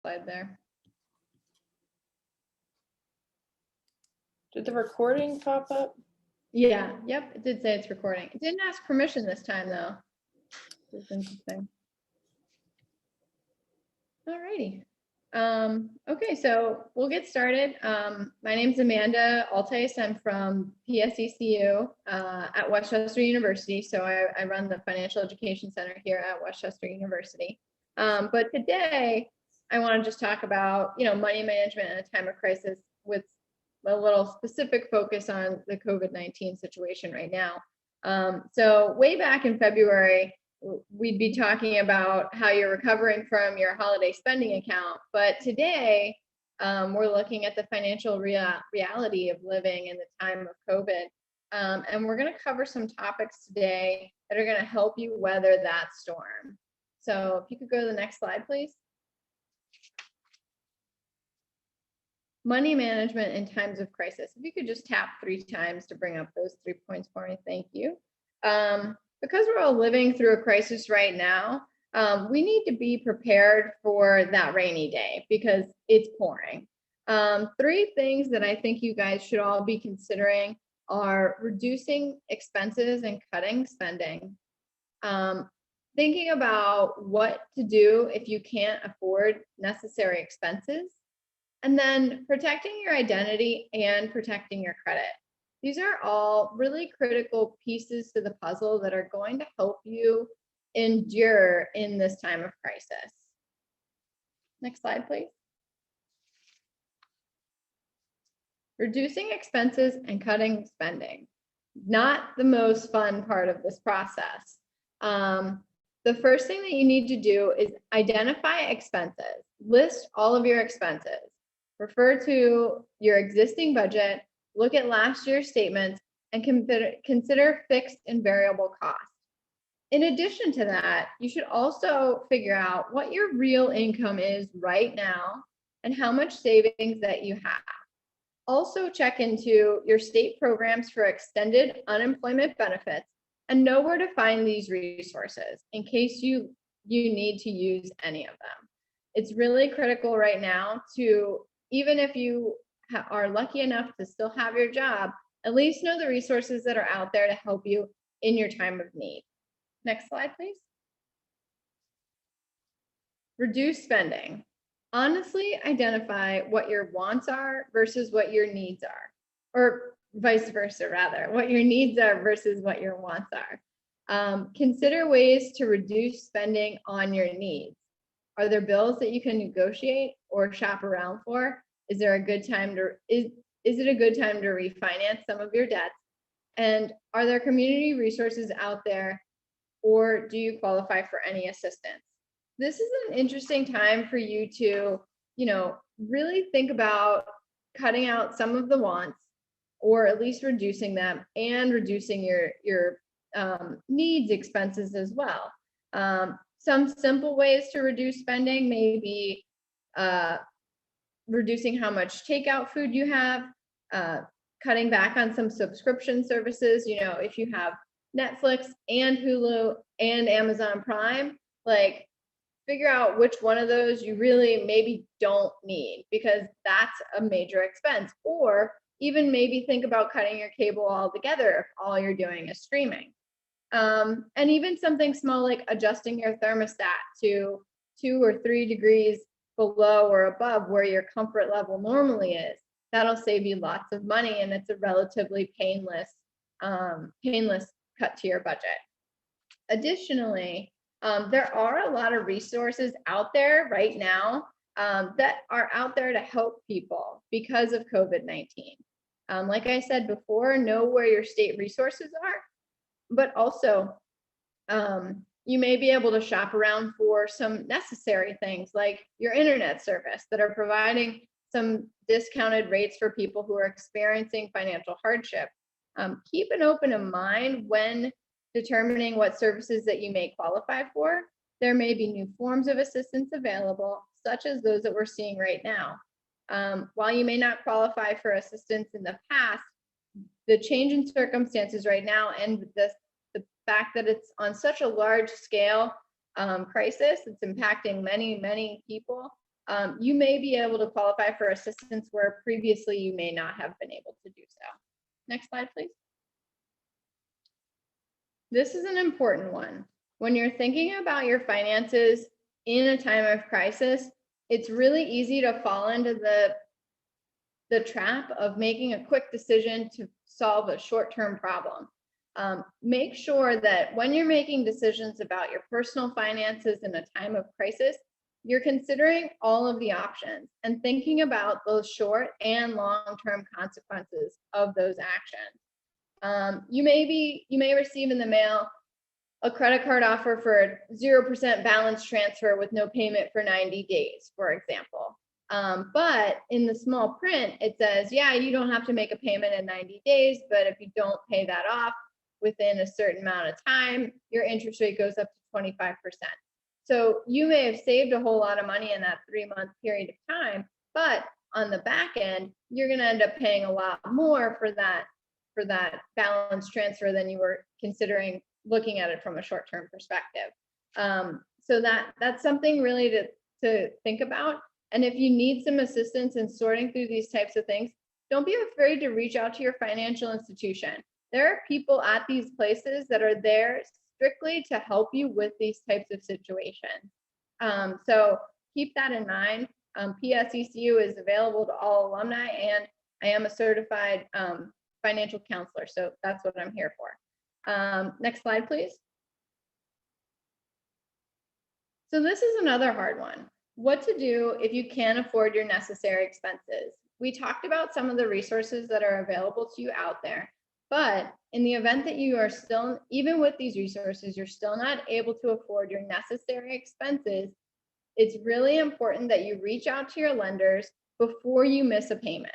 slide there. Did the recording pop up? Yeah, yep, it did say it's recording. It didn't ask permission this time though. It's interesting. Alrighty. Okay, so we'll get started. My name's Amanda Altais. I'm from PSECU at Westchester University. So I run the Financial Education Center here at Westchester University. But today I want to just talk about, money management in a time of crisis with a little specific focus on the COVID-19 situation right now. So way back in February, we'd be talking about how you're recovering from your holiday spending account. But today, we're looking at the financial reality of living in the time of COVID. And we're going to cover some topics today that are going to help you weather that storm. So if you could go to the next slide, please. Money management in times of crisis. If you could just tap 3 times to bring up those 3 points for me, thank you. Because we're all living through a crisis right now, we need to be prepared for that rainy day because it's pouring. 3 things that I think you guys should all be considering are reducing expenses and cutting spending. Thinking about what to do if you can't afford necessary expenses. And then protecting your identity and protecting your credit. These are all really critical pieces to the puzzle that are going to help you endure in this time of crisis. Next slide, please. Reducing expenses and cutting spending. Not the most fun part of this process. The first thing that you need to do is identify expenses. List all of your expenses. Refer to your existing budget, look at last year's statements, and consider fixed and variable costs. In addition to that, you should also figure out what your real income is right now and how much savings that you have. Also check into your state programs for extended unemployment benefits and know where to find these resources in case you need to use any of them. It's really critical right now to, even if you are lucky enough to still have your job, at least know the resources that are out there to help you in your time of need. Next slide, please. Reduce spending. Honestly identify what your wants are versus what your needs are, or vice versa, rather, what your needs are versus what your wants are. Consider ways to reduce spending on your needs. Are there bills that you can negotiate or shop around for? Is there a good time to, is it a good time to refinance some of your debts? And are there community resources out there, or do you qualify for any assistance? This is an interesting time for you to, really think about cutting out some of the wants, or at least reducing them, and reducing your needs expenses as well. Some simple ways to reduce spending may be reducing how much takeout food you have, cutting back on some subscription services. If you have Netflix and Hulu and Amazon Prime, figure out which one of those you really maybe don't need, because that's a major expense. Or even maybe think about cutting your cable altogether if all you're doing is streaming. And even something small like adjusting your thermostat to 2 or 3 degrees below or above where your comfort level normally is. That'll save you lots of money, and it's a relatively painless cut to your budget. Additionally, there are a lot of resources out there right now that are out there to help people because of COVID-19. Like I said before, know where your state resources are, but also you may be able to shop around for some necessary things like your internet service that are providing some discounted rates for people who are experiencing financial hardship. Keep an open mind when determining what services that you may qualify for. There may be new forms of assistance available, such as those that we're seeing right now. While you may not qualify for assistance in the past, the change in circumstances right now and the fact that it's on such a large scale crisis, it's impacting many, many people, you may be able to qualify for assistance where previously you may not have been able to do so. Next slide, please. This is an important one. When you're thinking about your finances in a time of crisis, it's really easy to fall into the trap of making a quick decision to solve a short-term problem. Make sure that when you're making decisions about your personal finances in a time of crisis, you're considering all of the options and thinking about those short and long-term consequences of those actions. You may receive in the mail a credit card offer for 0% balance transfer with no payment for 90 days, for example. But in the small print, it says, yeah, you don't have to make a payment in 90 days, but if you don't pay that off within a certain amount of time, your interest rate goes up to 25%. So you may have saved a whole lot of money in that 3-month period of time, but on the back end, you're going to end up paying a lot more for that balance transfer than you were considering looking at it from a short-term perspective. So that's something really to think about. And if you need some assistance in sorting through these types of things, don't be afraid to reach out to your financial institution. There are people at these places that are there strictly to help you with these types of situations. So keep that in mind. PSECU is available to all alumni, and I am a certified financial counselor, so that's what I'm here for. Next slide, please. So this is another hard one. What to do if you can't afford your necessary expenses? We talked about some of the resources that are available to you out there, but in the event that you are still, even with these resources, you're still not able to afford your necessary expenses, it's really important that you reach out to your lenders before you miss a payment.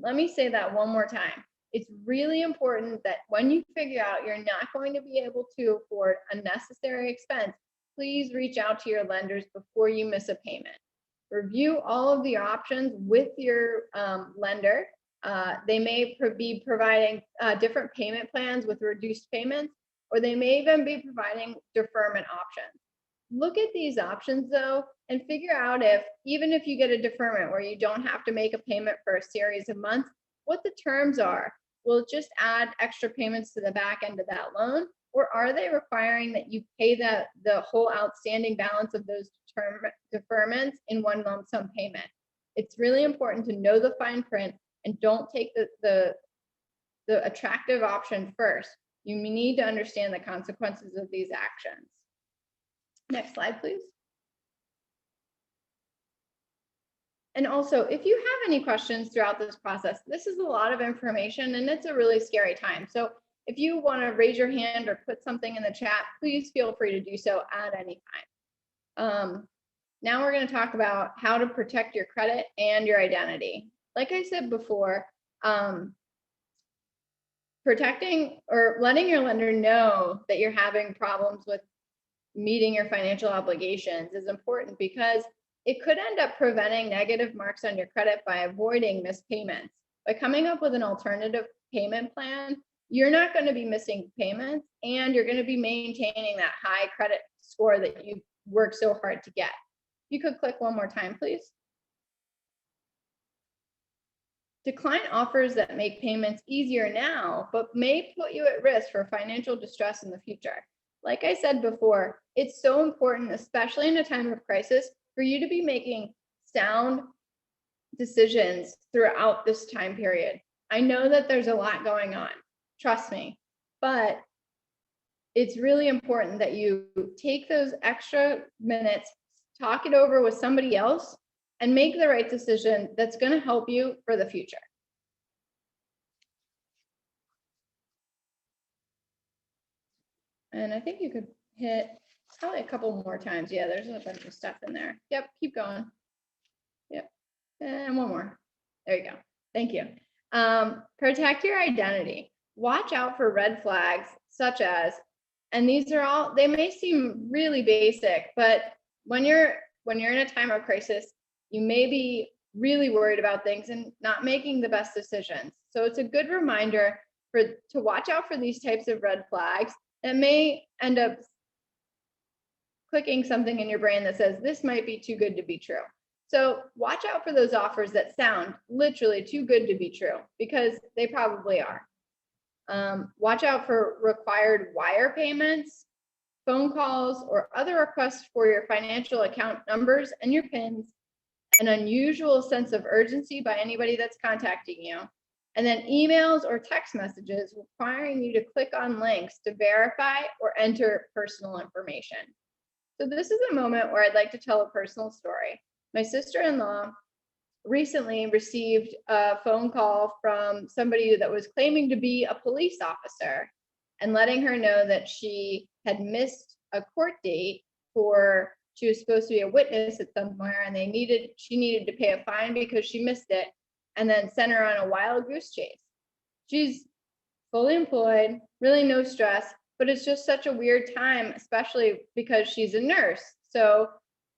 Let me say that one more time. It's really important that when you figure out you're not going to be able to afford a necessary expense, please reach out to your lenders before you miss a payment. Review all of the options with your lender. They may be providing different payment plans with reduced payments, or they may even be providing deferment options. Look at these options though, and figure out if, even if you get a deferment where you don't have to make a payment for a series of months, what the terms are. Will it just add extra payments to the back end of that loan? Or are they requiring that you pay the whole outstanding balance of those deferments in one lump sum payment? It's really important to know the fine print and don't take the attractive option first. You need to understand the consequences of these actions. Next slide, please. And also, if you have any questions throughout this process, this is a lot of information and it's a really scary time. So if you want to raise your hand or put something in the chat, please feel free to do so at any time. Now we're going to talk about how to protect your credit and your identity. Like I said before, protecting or letting your lender know that you're having problems with meeting your financial obligations is important because it could end up preventing negative marks on your credit by avoiding missed payments. By coming up with an alternative payment plan, you're not going to be missing payments and you're going to be maintaining that high credit score that you worked so hard to get. You could click one more time, please. Decline offers that make payments easier now, but may put you at risk for financial distress in the future. Like I said before, it's so important, especially in a time of crisis, for you to be making sound decisions throughout this time period. I know that there's a lot going on, trust me, but it's really important that you take those extra minutes, talk it over with somebody else, and make the right decision that's going to help you for the future. And I think you could hit probably a couple more times. Yeah, there's a bunch of stuff in there. Yep, keep going. Yep, and one more. There you go. Thank you. Protect your identity. Watch out for red flags such as, and these are all, they may seem really basic, but when you're in a time of crisis, you may be really worried about things and not making the best decisions. So it's a good reminder to watch out for these types of red flags that may end up clicking something in your brain that says this might be too good to be true. So watch out for those offers that sound literally too good to be true, because they probably are. Watch out for required wire payments, phone calls, or other requests for your financial account numbers and your PINs, an unusual sense of urgency by anybody that's contacting you, and then emails or text messages requiring you to click on links to verify or enter personal information. So this is a moment where I'd like to tell a personal story. My sister-in-law recently received a phone call from somebody that was claiming to be a police officer and letting her know that she had missed a court date for, she was supposed to be a witness at somewhere, and she needed to pay a fine because she missed it, and then sent her on a wild goose chase. She's fully employed, really no stress, but it's just such a weird time, especially because she's a nurse. So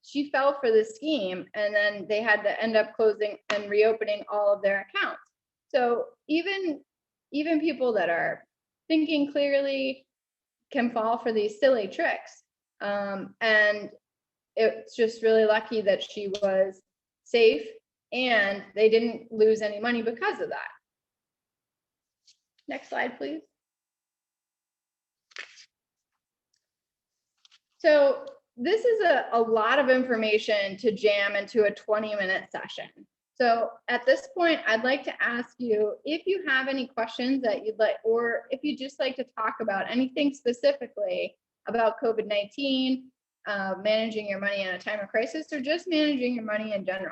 she fell for this scheme, and then they had to end up closing and reopening all of their accounts. So even people that are thinking clearly can fall for these silly tricks. And it's just really lucky that she was safe and they didn't lose any money because of that. Next slide, please. So this is a lot of information to jam into a 20-minute session. So at this point, I'd like to ask you if you have any questions that you'd like, or if you'd just like to talk about anything specifically about COVID-19, managing your money in a time of crisis, or just managing your money in general.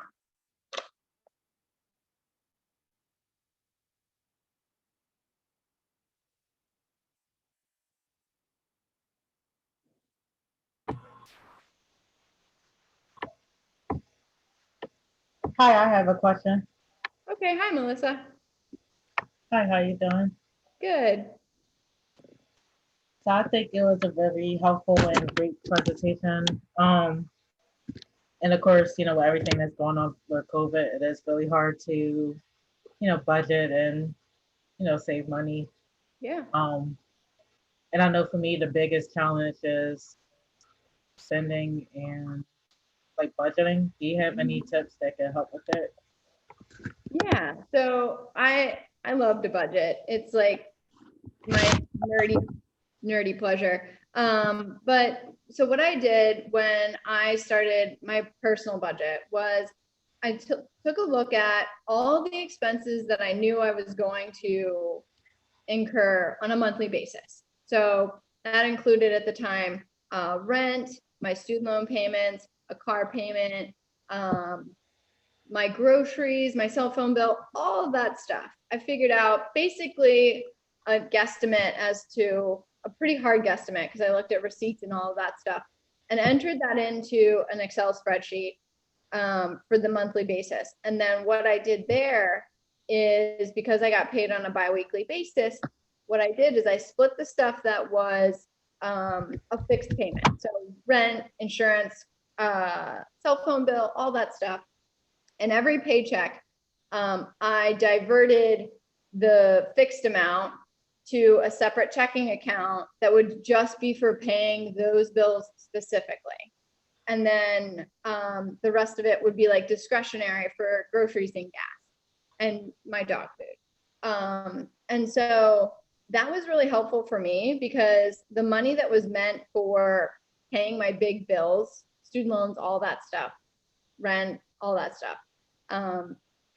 Hi, I have a question. Okay, hi, Melissa. Hi, how you doing? Good. So I think it was a very helpful and great presentation. And of course, with everything that's going on with COVID, it is really hard to, budget and, save money. Yeah. And I know for me, the biggest challenge is spending and like budgeting. Do you have any tips that can help with it? Yeah. So I love to budget. It's like my nerdy pleasure. But so what I did when I started my personal budget was I took a look at all the expenses that I knew I was going to incur on a monthly basis. So that included at the time rent, my student loan payments, a car payment, my groceries, my cell phone bill, all of that stuff. I figured out basically a guesstimate as to a pretty hard guesstimate, because I looked at receipts and all of that stuff and entered that into an Excel spreadsheet for the monthly basis. And then what I did there is, because I got paid on a biweekly basis, what I did is I split the stuff that was a fixed payment. So rent, insurance, cell phone bill, all that stuff. And every paycheck, I diverted the fixed amount to a separate checking account that would just be for paying those bills specifically. And then the rest of it would be like discretionary for groceries and gas and my dog food. And so that was really helpful for me, because the money that was meant for paying my big bills, student loans, all that stuff, rent, all that stuff,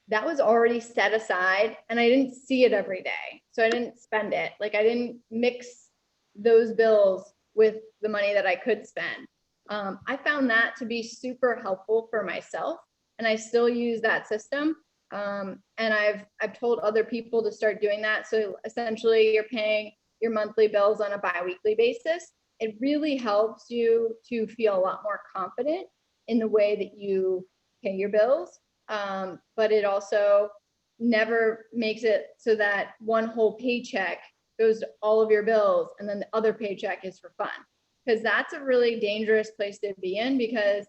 that was already set aside, and I didn't see it every day. So I didn't spend it. Like, I didn't mix those bills with the money that I could spend. I found that to be super helpful for myself, and I still use that system. And I've told other people to start doing that. So essentially you're paying your monthly bills on a biweekly basis. It really helps you to feel a lot more confident in the way that you pay your bills. But it also never makes it so that one whole paycheck goes to all of your bills and then the other paycheck is for fun, because that's a really dangerous place to be in, because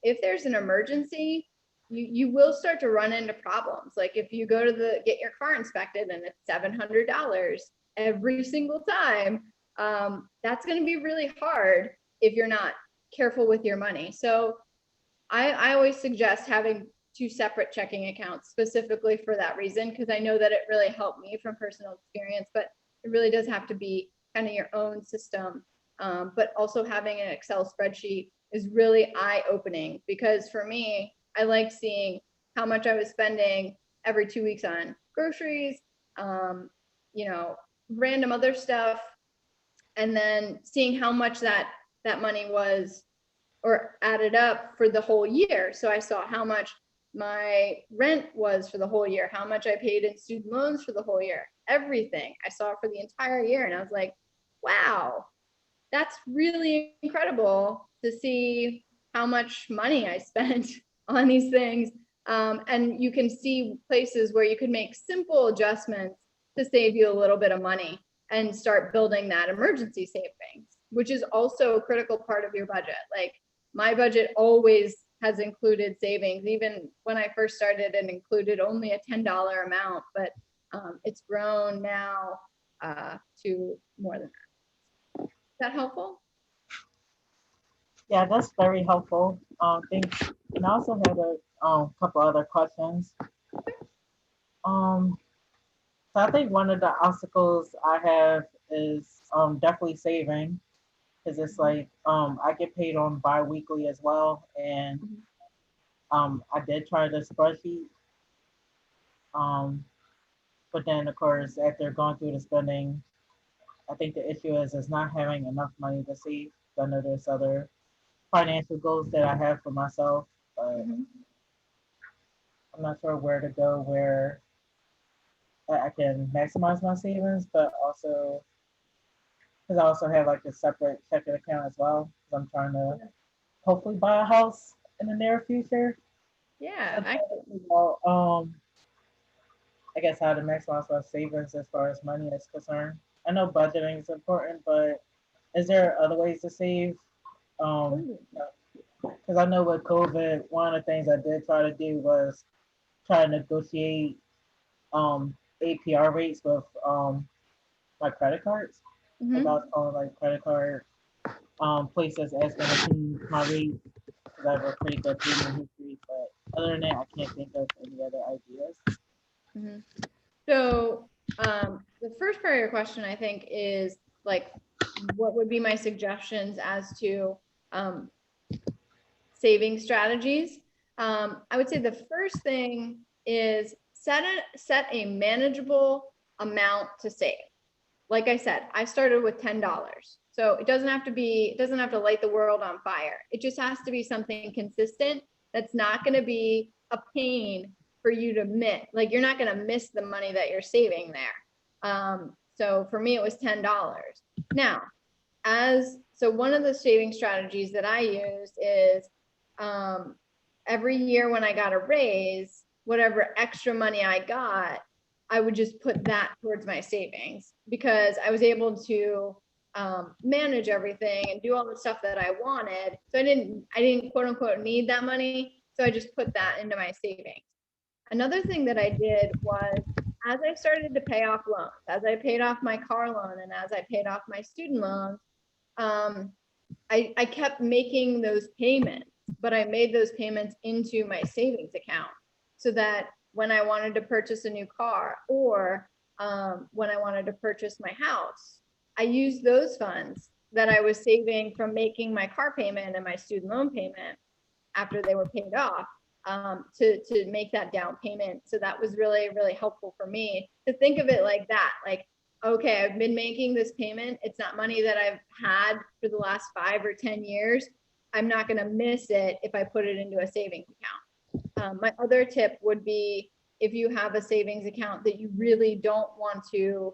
if there's an emergency, you will start to run into problems. Like if you go to get your car inspected and it's $700 every single time, that's going to be really hard if you're not careful with your money. So I always suggest having 2 separate checking accounts specifically for that reason, because I know that it really helped me from personal experience, but it really does have to be kind of your own system. But also having an Excel spreadsheet is really eye-opening, because for me, I like seeing how much I was spending every 2 weeks on groceries, you know, random other stuff, and then seeing how much that money was or added up for the whole year. So I saw how much my rent was for the whole year, how much I paid in student loans for the whole year, everything I saw for the entire year. And I was like, wow, that's really incredible to see how much money I spent on these things. And you can see places where you could make simple adjustments to save you a little bit of money and start building that emergency savings, which is also a critical part of your budget. Like, my budget always has included savings. Even when I first started, it included only a $10 amount, but it's grown now to more than that. Is that helpful? Yeah, that's very helpful. Thanks. And I also had a couple other questions. Um, so I think one of the obstacles I have is definitely saving, because it's like I get paid on bi-weekly as well, and I did try the spreadsheet, but then of course after going through the spending, I think the issue is not having enough money to save. I know there's other financial goals that I have for myself, but I'm not sure where to go where I can maximize my savings, but also because I also have like a separate checking account as well. Because I'm trying to hopefully buy a house in the near future. Yeah, Well, I guess how to maximize my savings as far as money is concerned. I know budgeting is important, but is there other ways to save? Because I know with COVID, one of the things I did try to do was try to negotiate APR rates with my credit cards. Like I was calling like credit card places asking to change my rate because I have a pretty good payment history. But other than that, I can't think of any other ideas. So the first part of your question, I think, is like, what would be my suggestions as to saving strategies? I would say the first thing is set a manageable amount to save. Like I said, I started with $10. So it doesn't have to light the world on fire. It just has to be something consistent that's not going to be a pain for you to miss. Like, you're not going to miss the money that you're saving there. So for me, it was $10. Now, so one of the saving strategies that I used is every year when I got a raise, whatever extra money I got, I would just put that towards my savings, because I was able to manage everything and do all the stuff that I wanted. So I didn't quote unquote need that money. So I just put that into my savings. Another thing that I did was, as I started to pay off loans, as I paid off my car loan and as I paid off my student loans, I kept making those payments, but I made those payments into my savings account, so that when I wanted to purchase a new car, or when I wanted to purchase my house, I used those funds that I was saving from making my car payment and my student loan payment after they were paid off, to make that down payment. So that was really, really helpful for me to think of it like that. Like, okay, I've been making this payment. It's not money that I've had for the last 5 or 10 years. I'm not going to miss it if I put it into a savings account. My other tip would be, if you have a savings account that you really don't want to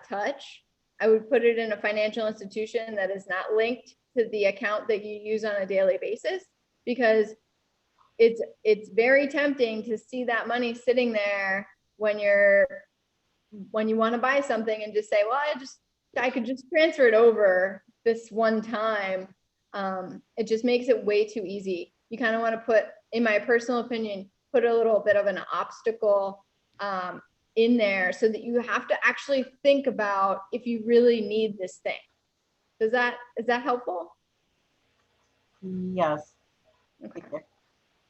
touch, I would put it in a financial institution that is not linked to the account that you use on a daily basis, because it's very tempting to see that money sitting there when you want to buy something and just say, well, I could just transfer it over this one time. It just makes it way too easy. You kind of want to put, in my personal opinion, put a little bit of an obstacle in there, so that you have to actually think about if you really need this thing. Is that helpful? Yes. Okay.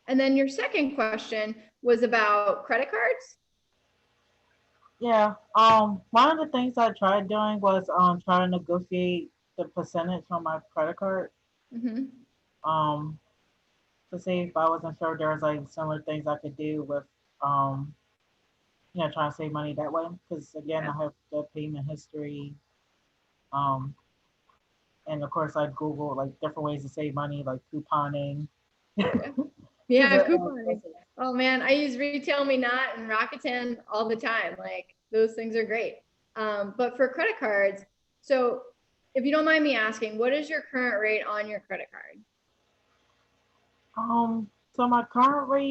And then your second question was about credit cards? Yeah. One of the things I tried doing was trying to negotiate the percentage on my credit card. Mm-hmm. Um, to see if I wasn't sure there was like similar things I could do with um, trying to save money that way. Because again, Yeah. I have the payment history. Um, and of course I Google like different ways to save money, like couponing. Yeah. To Yeah, the couponing. Oh man, I use Retail Me Not and Rakuten all the time. Like those things are great. But for credit cards, so if you don't mind me asking, what is your current rate on your credit card? so my current rate